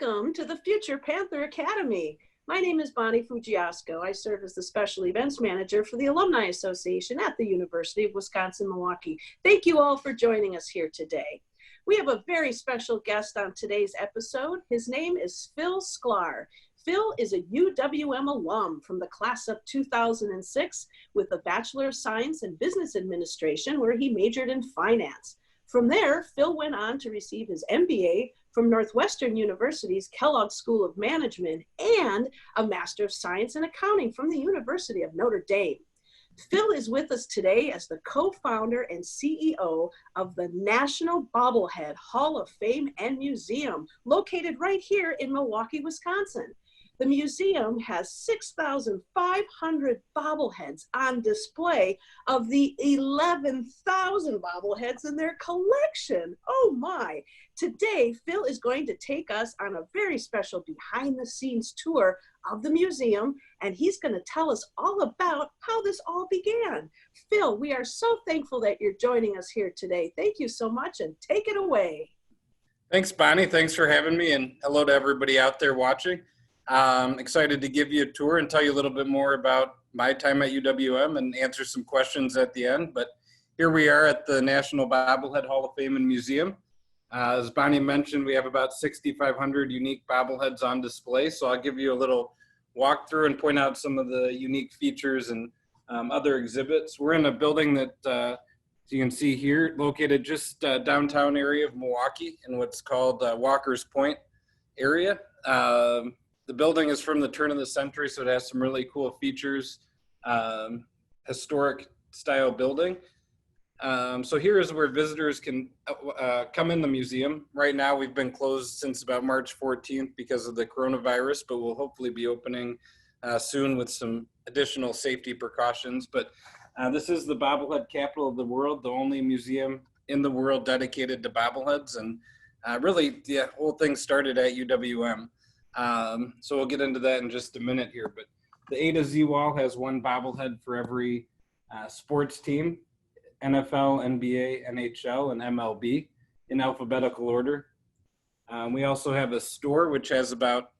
Welcome to the Future Panther Academy. My name is Bonnie Fugiasco. I serve as the Special Events Manager for the Alumni Association at the University of Wisconsin-Milwaukee. Thank you all for joining us here today. We have a very special guest on today's episode. His name is Phil Sklar. Phil is a UWM alum from the class of 2006 with a Bachelor of Science in Business Administration, where he majored in finance. From there, Phil went on to receive his MBA from Northwestern University's Kellogg School of Management and a Master of Science in Accounting from the University of Notre Dame. Phil is with us today as the co-founder and CEO of the National Bobblehead Hall of Fame and Museum, located right here in Milwaukee, Wisconsin. The museum has 6,500 bobbleheads on display of the 11,000 bobbleheads in their collection. Oh my! Today, Phil is going to take us on a very special behind-the-scenes tour of the museum, and he's going to tell us all about how this all began. Phil, we are so thankful that you're joining us here today. Thank you so much, and take it away. Thanks, Bonnie. Thanks for having me, and hello to everybody out there watching. I'm excited to give you a tour and tell you a little bit more about my time at UWM and answer some questions at the end. But here we are at the National Bobblehead Hall of Fame and Museum. As Bonnie mentioned, we have about 6,500 unique bobbleheads on display. So I'll give you a little walkthrough and point out some of the unique features and other exhibits. We're in a building that, as you can see here, located just downtown area of Milwaukee in what's called Walker's Point area. The building is from the turn of the century, so it has some really cool features, historic style building. So here is where visitors can come in the museum. Right now we've been closed since about March 14th because of the coronavirus, but we'll hopefully be opening soon with some additional safety precautions. But this is the bobblehead capital of the world, the only museum in the world dedicated to bobbleheads. And really the whole thing started at UWM. So we'll get into that in just a minute here, but the A to Z wall has one bobblehead for every sports team, NFL, NBA, NHL, and MLB in alphabetical order. We also have a store which has about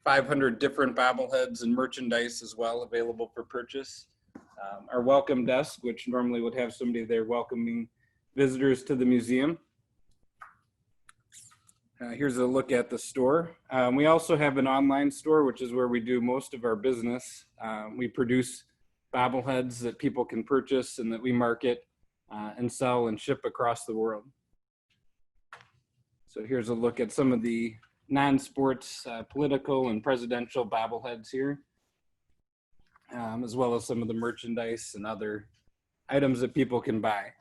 500 different bobbleheads and merchandise as well available for purchase. Our welcome desk, which normally would have somebody there welcoming visitors to the museum. Here's a look at the store. We also have an online store, which is where we do most of our business. We produce bobbleheads that people can purchase and that we market and sell and ship across the world. So here's a look at some of the non-sports, political and presidential bobbleheads here, as well as some of the merchandise and other items that people can buy.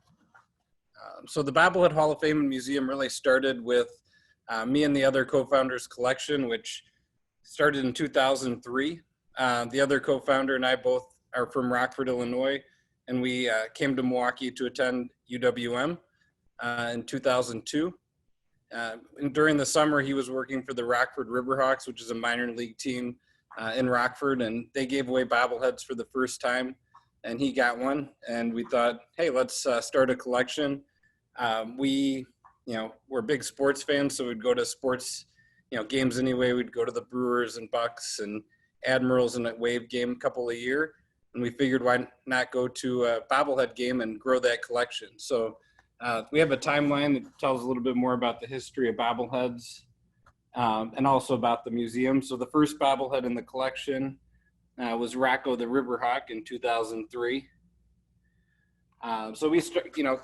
So the Bobblehead Hall of Fame and Museum really started with me and the other co-founders collection, which started in 2003. The other co-founder and I both are from Rockford, Illinois, and we came to Milwaukee to attend UWM in 2002. And during the summer, he was working for the Rockford Riverhawks, which is a minor league team in Rockford, and they gave away bobbleheads for the first time, and he got one, and we thought, hey, let's start a collection. We're big sports fans, so we'd go to sports, games anyway. We'd go to the Brewers and Bucks and Admirals and a Wave game a couple a year. And we figured why not go to a bobblehead game and grow that collection. So we have a timeline that tells a little bit more about the history of bobbleheads and also about the museum. So the first bobblehead in the collection was Rocco the Riverhawk in 2003. So we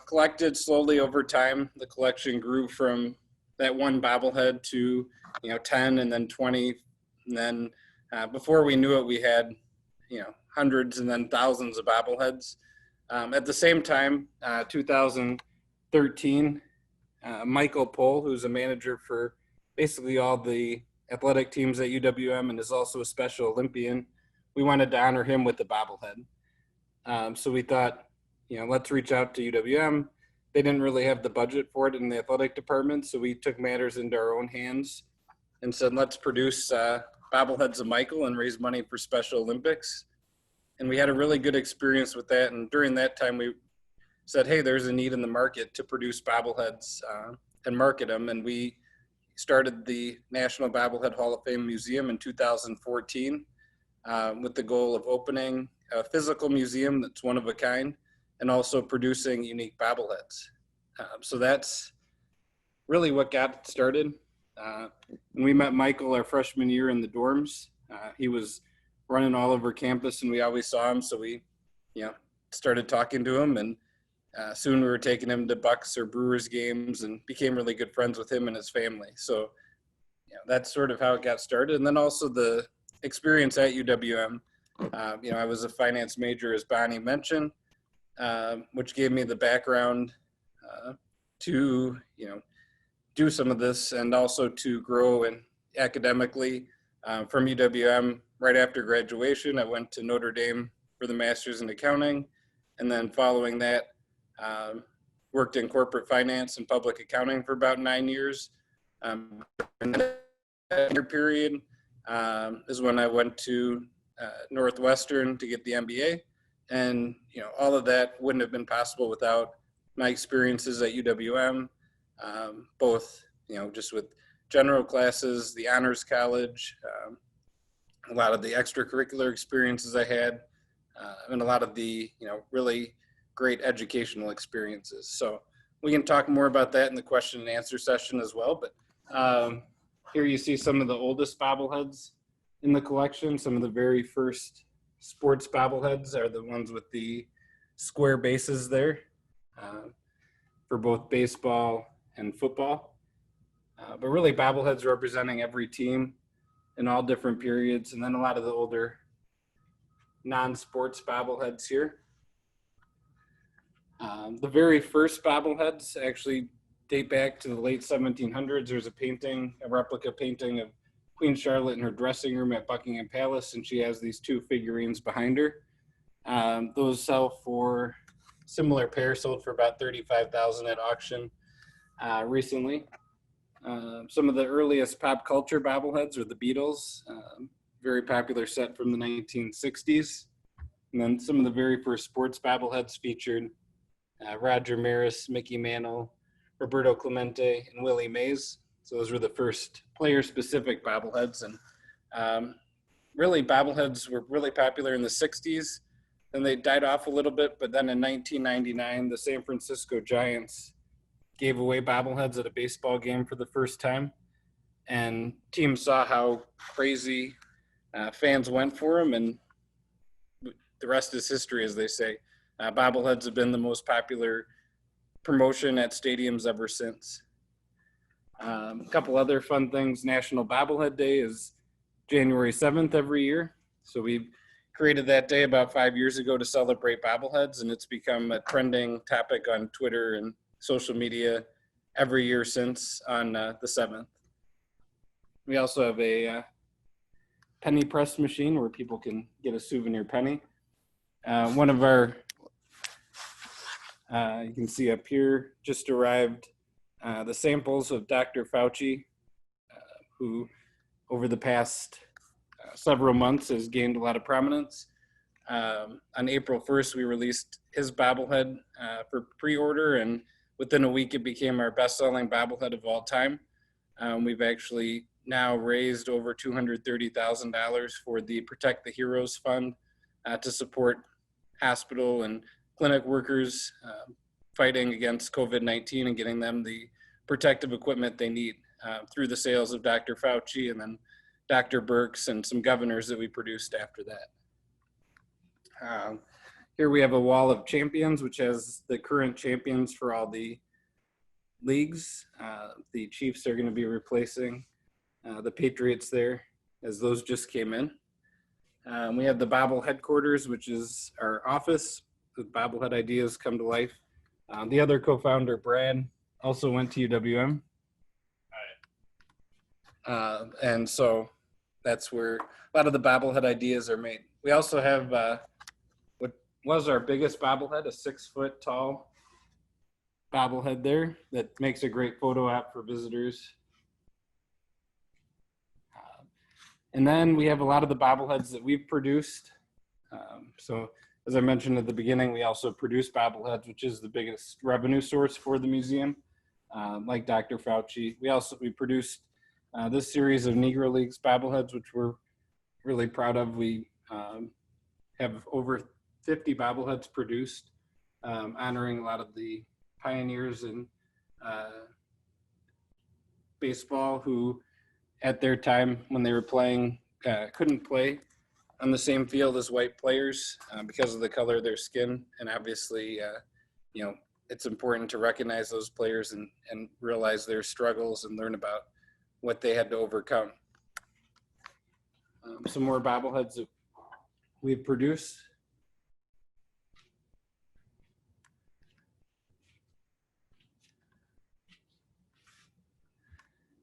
collected slowly over time. The collection grew from that one bobblehead to 10 and then 20, and then before we knew it, we had hundreds and then thousands of bobbleheads. At the same time, 2013, Michael Pohl, who's a manager for basically all the athletic teams at UWM and is also a Special Olympian, we wanted to honor him with the bobblehead. So we thought, let's reach out to UWM. They didn't really have the budget for it in the athletic department, so we took matters into our own hands and said, let's produce bobbleheads of Michael and raise money for Special Olympics. And we had a really good experience with that. And during that time, we said, hey, there's a need in the market to produce bobbleheads and market them. And we started the National Bobblehead Hall of Fame Museum in 2014 with the goal of opening a physical museum that's one of a kind and also producing unique bobbleheads. So that's really what got it started. When we met Michael our freshman year in the dorms, he was running all over campus and we always saw him. So we, started talking to him, and soon we were taking him to Bucks or Brewers games and became really good friends with him and his family. So that's sort of how it got started. And then also the experience at UWM. I was a finance major, as Bonnie mentioned, which gave me the background to, do some of this and also to grow and academically. From UWM, right after graduation, I went to Notre Dame for the master's in accounting. And then following that, worked in corporate finance and public accounting for about 9 years. In that period is when I went to Northwestern to get the MBA. And, all of that wouldn't have been possible without my experiences at UWM, both, just with general classes, the honors college, a lot of the extracurricular experiences I had, and a lot of the, really great educational experiences. So we can talk more about that in the question and answer session as well. But here you see some of the oldest bobbleheads in the collection. Some of the very first sports bobbleheads are the ones with the square bases there for both baseball and football. But really bobbleheads representing every team in all different periods. And then a lot of the older non-sports bobbleheads here. The very first bobbleheads actually date back to the late 1700s. There's a replica painting of Queen Charlotte in her dressing room at Buckingham Palace, and she has these two figurines behind her. Those sell for, similar pair sold for about $35,000 at auction recently. Some of the earliest pop culture bobbleheads are the Beatles, very popular set from the 1960s. And then some of the very first sports bobbleheads featured Roger Maris, Mickey Mantle, Roberto Clemente, and Willie Mays. So those were the first player-specific bobbleheads. And really, bobbleheads were really popular in the 60s. Then they died off a little bit, but then in 1999, the San Francisco Giants gave away bobbleheads at a baseball game for the first time. And teams saw how crazy fans went for them, and the rest is history, as they say. Bobbleheads have been the most popular promotion at stadiums ever since. A couple other fun things. National Bobblehead Day is January 7th every year. So we created that day about 5 years ago to celebrate bobbleheads, and it's become a trending topic on Twitter and social media every year since on the 7th. We also have a penny press machine where people can get a souvenir penny. One of our, you can see up here, just arrived the samples of Dr. Fauci, who over the past several months has gained a lot of prominence. On April 1st, we released his bobblehead for pre-order, and within a week, it became our best-selling bobblehead of all time. We've actually now raised over $230,000 for the Protect the Heroes Fund to support hospital and clinic workers fighting against COVID-19 and getting them the protective equipment they need through the sales of Dr. Fauci and then Dr. Birx and some governors that we produced after that. Here we have a wall of champions, which has the current champions for all the leagues. The Chiefs are going to be replacing the Patriots there, as those just came in. We have the Bobble headquarters, which is our office with bobblehead ideas come to life. The other co-founder, Brad, also went to UWM. And so that's where a lot of the bobblehead ideas are made. We also have what was our biggest bobblehead, a 6-foot tall bobblehead there that makes a great photo app for visitors. And then we have a lot of the bobbleheads that we've produced. So as I mentioned at the beginning, we also produce bobbleheads, which is the biggest revenue source for the museum, like Dr. Fauci. We produced This series of Negro Leagues bobbleheads, which we're really proud of, we have over 50 bobbleheads produced, honoring a lot of the pioneers in baseball who, at their time when they were playing, couldn't play on the same field as white players because of the color of their skin. And obviously, it's important to recognize those players and realize their struggles and learn about what they had to overcome. Some more bobbleheads that we've produced.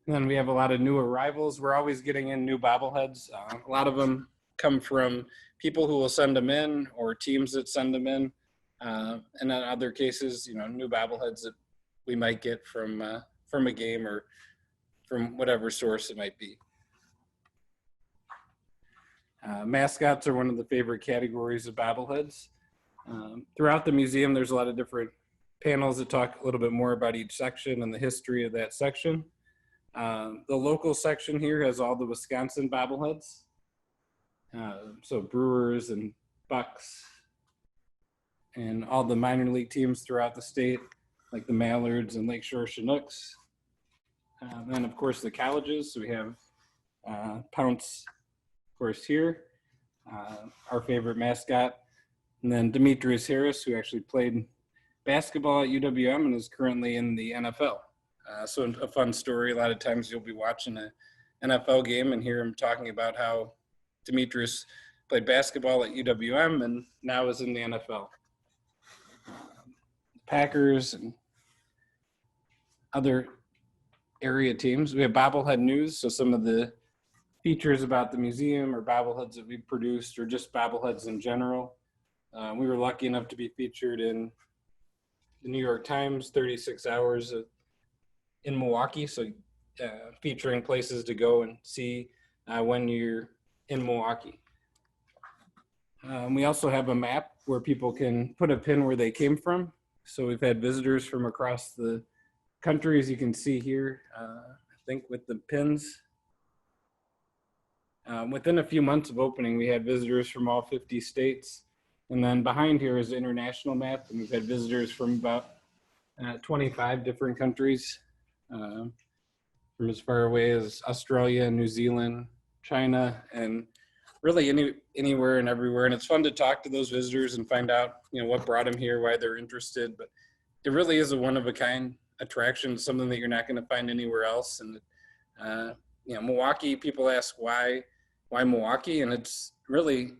And then we have a lot of new arrivals. We're always getting in new bobbleheads. A lot of them come from people who will send them in or teams that send them in. And in other cases, new bobbleheads that we might get from a game or from whatever source it might be. Mascots are one of the favorite categories of bobbleheads. Throughout the museum, there's a lot of different panels that talk a little bit more about each section and the history of that section. The local section here has all the Wisconsin bobbleheads. So Brewers and Bucks and all the minor league teams throughout the state, like the Mallards and Lakeshore Chinooks. Then, of course, the colleges. So we have Pounce, of course, here, our favorite mascot. And then Demetrius Harris, who actually played basketball at UWM and is currently in the NFL. So a fun story. A lot of times you'll be watching an NFL game and hear him talking about how Demetrius played basketball at UWM and now is in the NFL. Packers and other area teams. We have bobblehead news. So some of the features about the museum or bobbleheads that we produced or just bobbleheads in general. We were lucky enough to be featured in the New York Times, 36 Hours in Milwaukee. So featuring places to go and see when you're in Milwaukee. We also have a map where people can put a pin where they came from. So we've had visitors from across the country, as you can see here, I think with the pins. Within a few months of opening, we had visitors from all 50 states. And then behind here is the international map, and we've had visitors from about 25 different countries, from as far away as Australia, New Zealand, China, and really anywhere and everywhere. And it's fun to talk to those visitors and find out, what brought them here, why they're interested. But it really is a one-of-a-kind attraction, something that you're not going to find anywhere else. And Milwaukee, people ask why Milwaukee, and it's really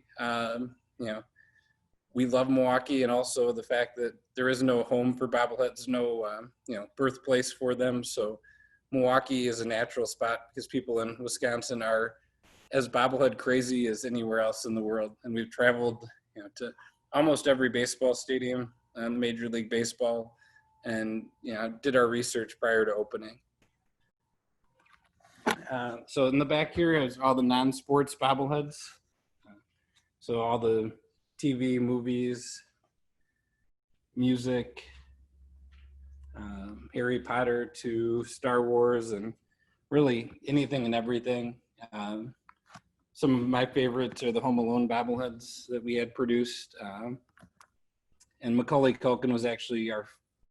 we love Milwaukee, and also the fact that there is no home for bobbleheads, no birthplace for them. So Milwaukee is a natural spot because people in Wisconsin are as bobblehead crazy as anywhere else in the world. And we've traveled to almost every baseball stadium in Major League Baseball, and did our research prior to opening. So in the back here is all the non-sports bobbleheads. So all the TV, movies, music, Harry Potter to Star Wars, and really anything and everything. Some of my favorites are the Home Alone bobbleheads that we had produced. And Macaulay Culkin was actually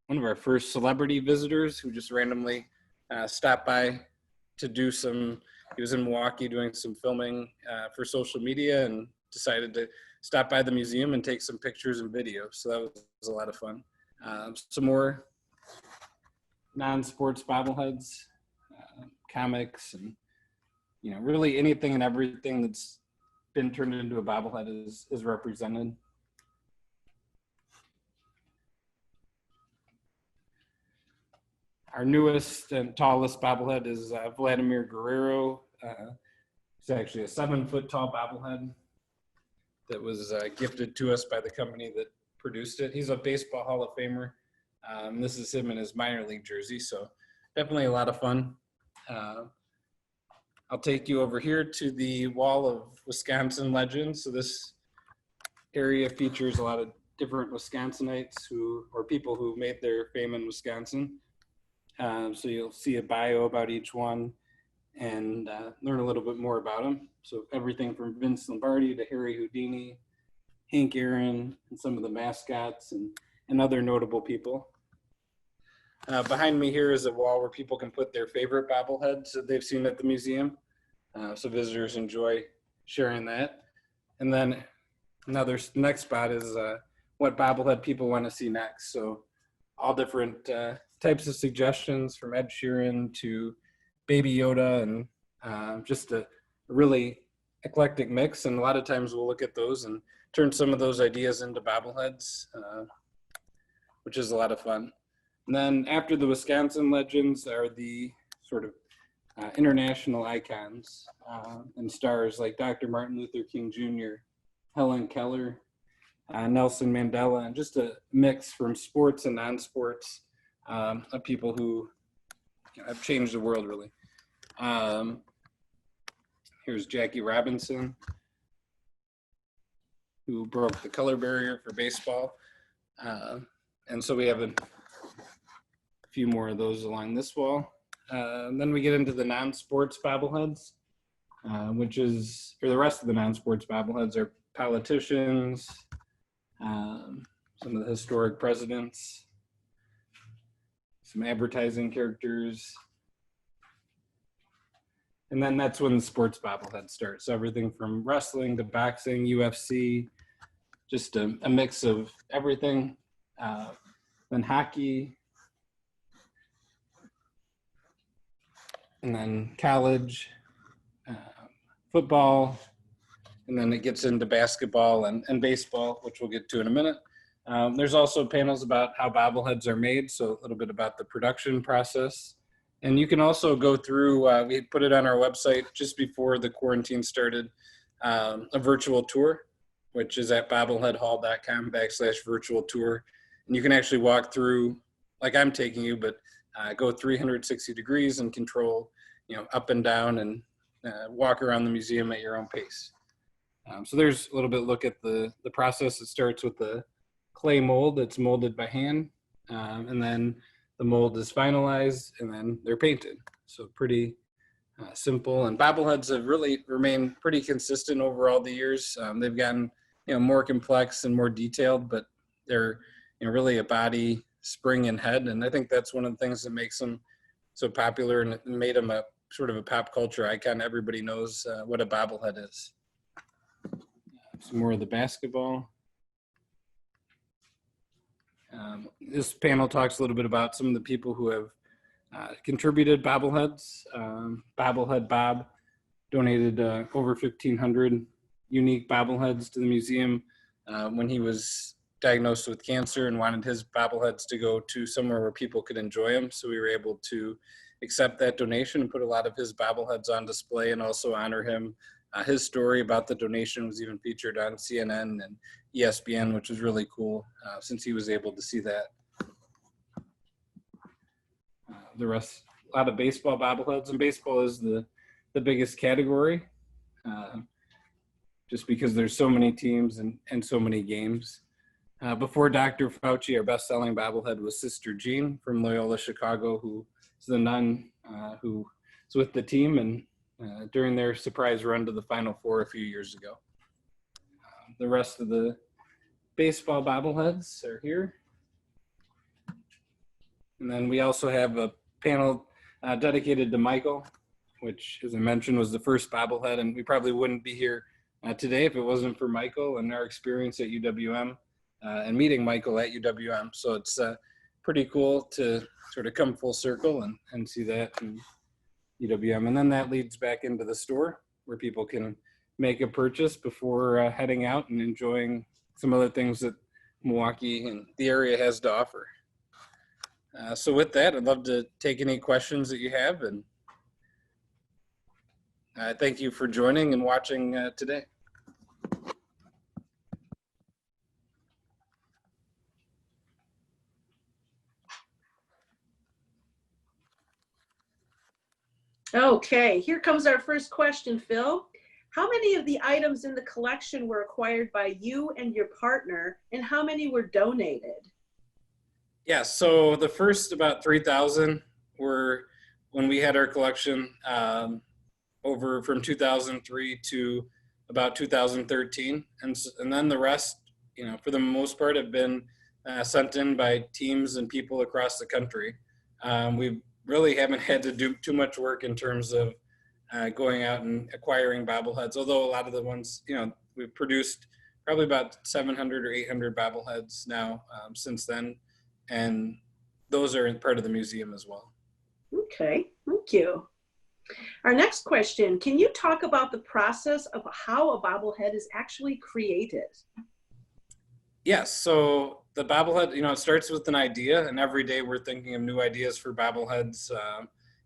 one of our first celebrity visitors who just randomly stopped by to do he was in Milwaukee doing some filming for social media and decided to stop by the museum and take some pictures and videos. So that was a lot of fun. Some more non-sports bobbleheads, comics, and really anything and everything that's been turned into a bobblehead is represented. Our newest and tallest bobblehead is Vladimir Guerrero. It's actually a 7-foot tall bobblehead that was gifted to us by the company that produced it. He's a baseball Hall of Famer. This is him in his minor league jersey, so definitely a lot of fun. I'll take you over here to the wall of Wisconsin legends. So this area features a lot of different Wisconsinites or people who made their fame in Wisconsin. So you'll see a bio about each one. and learn a little bit more about them. So everything from Vince Lombardi to Harry Houdini, Hank Aaron, and some of the mascots and other notable people. Behind me here is a wall where people can put their favorite bobbleheads that they've seen at the museum. So visitors enjoy sharing that. And then next spot is what bobblehead people want to see next. So all different types of suggestions, from Ed Sheeran to Baby Yoda, and just a really eclectic mix. And a lot of times we'll look at those and turn some of those ideas into bobbleheads, which is a lot of fun. And then after the Wisconsin legends are the sort of international icons and stars like Dr. Martin Luther King Jr., Helen Keller, Nelson Mandela, and just a mix from sports and non-sports of people who have changed the world, really. Here's Jackie Robinson, who broke the color barrier for baseball. And so we have a few more of those along this wall. Then we get into the non-sports bobbleheads, or the rest of the non-sports bobbleheads are politicians, some of the historic presidents, some advertising characters. And then that's when the sports bobblehead starts. So everything from wrestling to boxing, UFC, just a mix of everything. Then hockey, and then college, football, and then it gets into basketball and baseball, which we'll get to in a minute. There's also panels about how bobbleheads are made, so a little bit about the production process. And you can also go through, we put it on our website just before the quarantine started, a virtual tour, which is at bobbleheadhall.com/virtual tour. And you can actually walk through, like I'm taking you, but go 360 degrees and control, up and down, and walk around the museum at your own pace. So there's a little bit look at the process. It starts with the clay mold that's molded by hand, and then the mold is finalized, and then they're painted. So pretty simple. And bobbleheads have really remained pretty consistent over all the years. They've gotten more complex and more detailed, but they're really a body, spring, and head. And I think that's one of the things that makes them so popular and made them a sort of a pop culture icon. Everybody knows what a bobblehead is. Some more of the basketball. This panel talks a little bit about some of the people who have contributed bobbleheads. Bobblehead Bob donated over 1,500 unique bobbleheads to the museum when he was diagnosed with cancer and wanted his bobbleheads to go to somewhere where people could enjoy them. So we were able to accept that donation and put a lot of his bobbleheads on display and also honor him. His story about the donation was even featured on CNN and ESPN, which was really cool since he was able to see that. The rest, a lot of baseball bobbleheads, and baseball is the biggest category just because there's so many teams and so many games. Before Dr. Fauci, our best-selling bobblehead was Sister Jean from Loyola Chicago, who is the nun who was with the team and during their surprise run to the Final Four a few years ago. The rest of the baseball bobbleheads are here. And then we also have a panel dedicated to Michael, which, as I mentioned, was the first bobblehead, and we probably wouldn't be here today if it wasn't for Michael and our experience at UWM and meeting Michael at UWM. So it's pretty cool to sort of come full circle and see that in UWM. And then that leads back into the store where people can make a purchase before heading out and enjoying some other things that Milwaukee and the area has to offer. So with that, I'd love to take any questions that you have, and thank you for joining and watching today. Okay, here comes our first question, Phil. How many of the items in the collection were acquired by you and your partner, and how many were donated? Yeah, so the first about 3,000 were when we had our collection. over from 2003 to about 2013, and then the rest, for the most part, have been sent in by teams and people across the country. We really haven't had to do too much work in terms of going out and acquiring bobbleheads, although a lot of the ones, we've produced probably about 700 or 800 bobbleheads now since then, and those are part of the museum as well. Okay, thank you. Our next question, can you talk about the process of how a bobblehead is actually created? Yes, so the bobblehead, it starts with an idea, and every day we're thinking of new ideas for bobbleheads.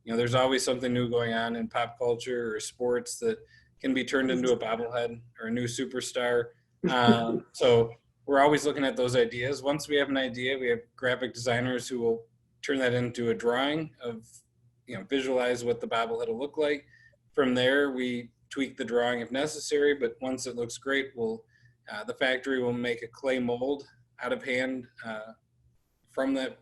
There's always something new going on in pop culture or sports that can be turned into a bobblehead or a new superstar. So we're always looking at those ideas. Once we have an idea, we have graphic designers who will turn that into a drawing of, visualize what the bobblehead will look like. From there, we tweak the drawing if necessary, but once it looks great, the factory will make a clay mold out of hand from that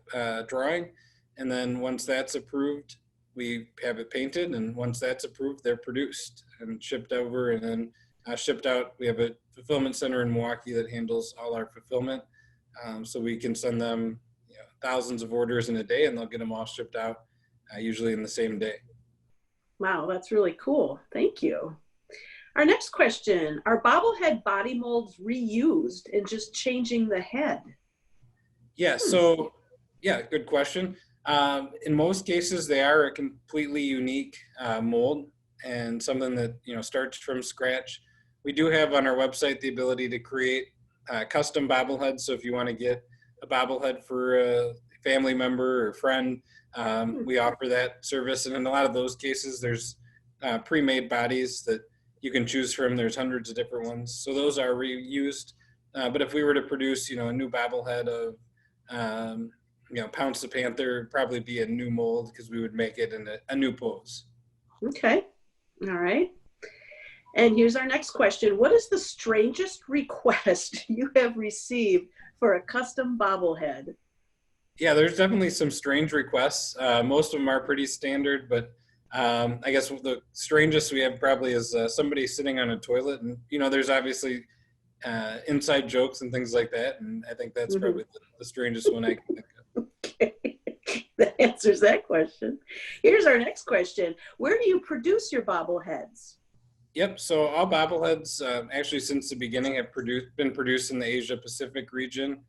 drawing. And then once that's approved, we have it painted. And once that's approved, they're produced and shipped over and then shipped out. We have a fulfillment center in Milwaukee that handles all our fulfillment. So we can send them thousands of orders in a day, and they'll get them all shipped out usually in the same day. Wow, that's really cool. Thank you. Our next question, are bobblehead body molds reused and just changing the head? Yeah, so good question. In most cases, they are a completely unique mold and something that starts from scratch. We do have on our website the ability to create custom bobbleheads. So if you want to get a bobblehead for a family member or friend, we offer that service. And in a lot of those cases, there's pre-made bodies that you can choose from. There's hundreds of different ones. So those are reused. But if we were to produce, a new bobblehead of, Pounce the Panther, it'd probably be a new mold because we would make it in a new pose. Okay. All right. And here's our next question. What is the strangest request you have received for a custom bobblehead? Yeah, there's definitely some strange requests. Most of them are pretty standard, but I guess the strangest we have probably is somebody sitting on a toilet. And, there's obviously inside jokes and things like that. And I think that's probably the strangest one I can think of. Okay, that answers that question. Here's our next question. Where do you produce your bobbleheads? Yep, so all bobbleheads, actually since the beginning, have been produced in the Asia Pacific region.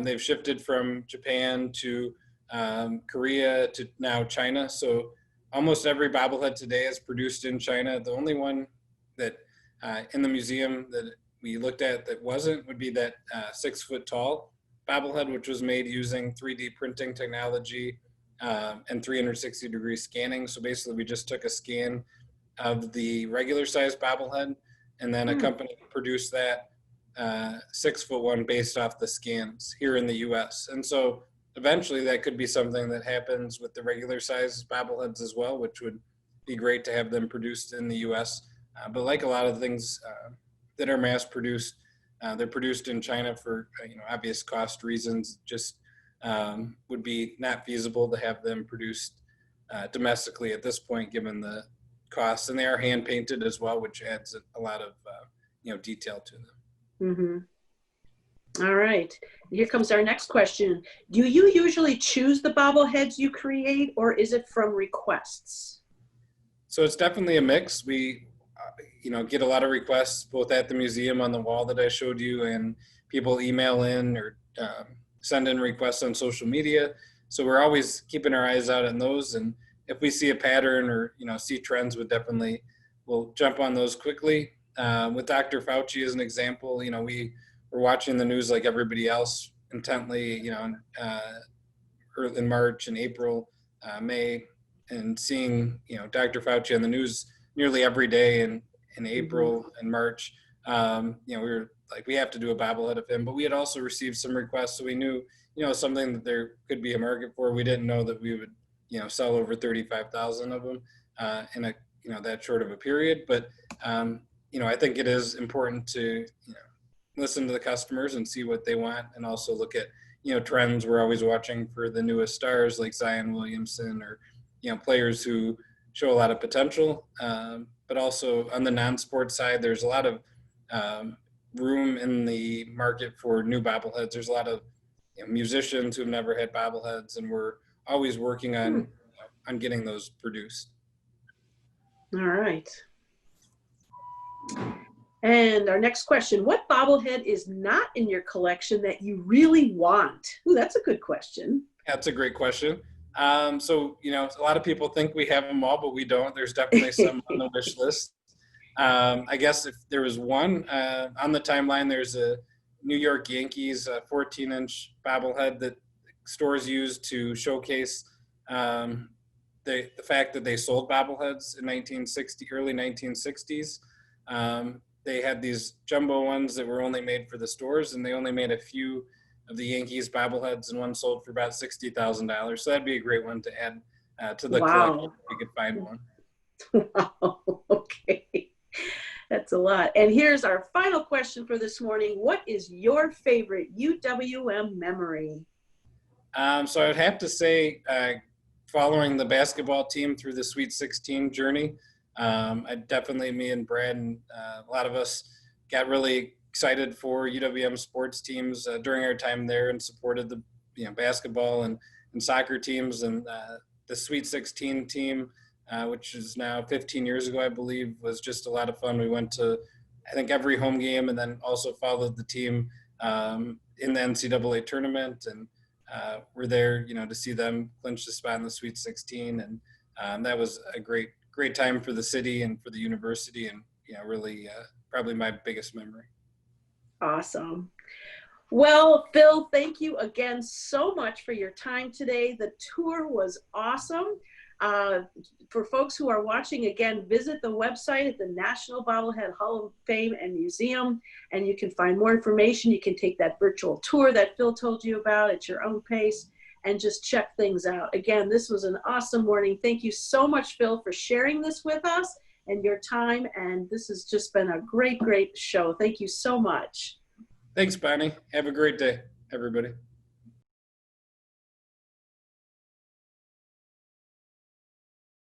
They've shifted from Japan to Korea to now China. So almost every bobblehead today is produced in China. The only one that in the museum that we looked at that wasn't would be that 6 foot tall bobblehead, which was made using 3D printing technology and 360-degree scanning. So basically we just took a scan of the regular size bobblehead, and then a company produced that 6 foot one based off the scans here in the US. And so eventually that could be something that happens with the regular size bobbleheads as well, which would be great to have them produced in the US. But like a lot of things that are mass produced, they're produced in China for obvious cost reasons. Just would be not feasible to have them produced domestically at this point, given the costs. And they are hand painted as well, which adds a lot of detail to them. All right. Here comes our next question. Do you usually choose the bobbleheads you create, or is it from requests? So it's definitely a mix. We get a lot of requests both at the museum on the wall that I showed you, and people email in or send in requests on social media. So we're always keeping our eyes out on those. And if we see a pattern or, see trends, we'll jump on those quickly. With Dr. Fauci as an example, we were watching the news like everybody else intently, in March and April, May, and seeing, Dr. Fauci on the news nearly every day in April and March. We were like, we have to do a bobblehead of him, but we had also received some requests. So we knew, something that there could be a market for. We didn't know that we would, sell over 35,000 of them in a, that short of a period. But, I think it is important to, listen to the customers and see what they want, and also look at, trends. We're always watching for the newest stars like Zion Williamson, or, players who show a lot of potential. But also on the non-sports side, there's a lot of room in the market for new bobbleheads. There's a lot of musicians who've never had bobbleheads, and we're always working on getting those produced. All right. And our next question, what bobblehead is not in your collection that you really want? Ooh, that's a good question. That's a great question. So, a lot of people think we have them all, but we don't. There's definitely some on the wish list. I guess if there was one on the timeline, there's a New York Yankees 14-inch bobblehead that stores use to showcase the fact that they sold bobbleheads in early 1960s. They had these jumbo ones that were only made for the stores, and they only made a few of the Yankees bobbleheads, and one sold for about $60,000. So that'd be a great one to add to the collection if you could find one. Wow. Okay. That's a lot. And here's our final question for this morning. What is your favorite UWM memory? So I would have to say following the basketball team through the Sweet 16 journey. Me and Brad and a lot of us got really excited for UWM sports teams during our time there, and supported the basketball and soccer teams, and the Sweet 16 team, which is now 15 years ago, I believe, was just a lot of fun. We went to, I think, every home game, and then also followed the team in the NCAA tournament, and we're there, to see them clinch the spot in the Sweet 16, and that was a great time for the city and for the university, and really probably my biggest memory. Awesome. Well, Phil, thank you again so much for your time today. The tour was awesome. For folks who are watching, again, visit the website at the National Bobblehead Hall of Fame and Museum, and you can find more information. You can take that virtual tour that Phil told you about at your own pace and just check things out. Again, this was an awesome morning. Thank you so much, Phil, for sharing this with us and your time. And this has just been a great, great show. Thank you so much. Thanks, Bonnie. Have a great day, everybody.